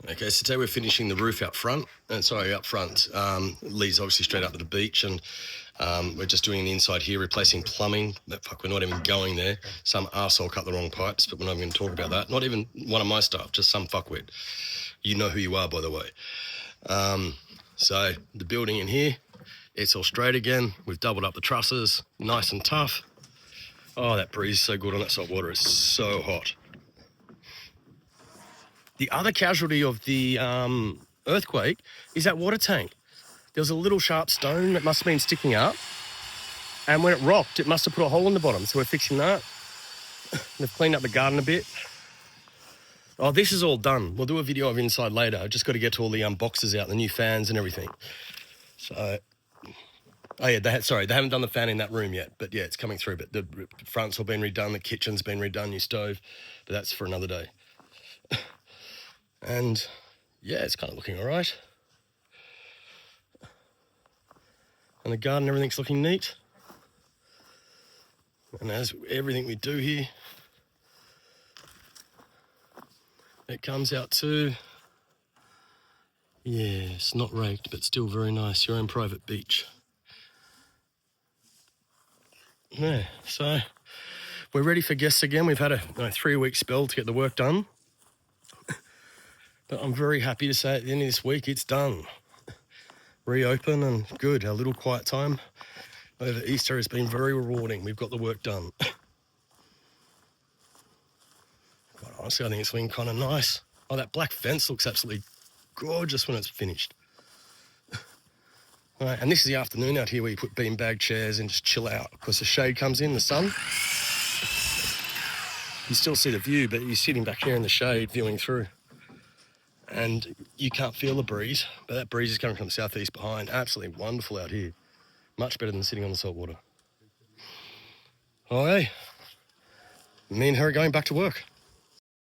Okay, so today we're finishing the roof out front. Up front. Leads obviously straight up to the beach, and we're just doing the inside here, replacing plumbing. Fuck, we're not even going there. Some arsehole cut the wrong pipes, but we're not even going to talk about that. Not even one of my staff, just some fuckwit. You know who you are, by the way. So the building in here, it's all straight again. We've doubled up the trusses, nice and tough. Oh, that breeze is so good on that salt water. It's so hot. The other casualty of the earthquake is that water tank. There was a little sharp stone that must have been sticking up, and when it rocked, it must have put a hole in the bottom. So we're fixing that. They've cleaned up the garden a bit. Oh, this is all done. We'll do a video of inside later. I've just got to get to all the boxes out, the new fans and everything. So, oh yeah, they haven't done the fan in that room yet, but yeah, it's coming through. But the front's all been redone, the kitchen's been redone, new stove, but that's for another day. And yeah, it's kind of looking all right. And the garden, everything's looking neat. And as everything we do here, it comes out too. Yeah, it's not raked, but still very nice. Your own private beach. Yeah, so we're ready for guests again. We've had a 3-week spell to get the work done. But I'm very happy to say at the end of this week, it's done. Reopen and good. Our little quiet time over Easter has been very rewarding. We've got the work done. Quite honestly, I think it's been kind of nice. Oh, that black fence looks absolutely gorgeous when it's finished. All right, and this is the afternoon out here where you put beanbag chairs and just chill out because the shade comes in, the sun. You still see the view, but you're sitting back here in the shade viewing through. And you can't feel the breeze, but that breeze is coming from the southeast behind. Absolutely wonderful out here. Much better than sitting on the salt water. All right. Me and her are going back to work.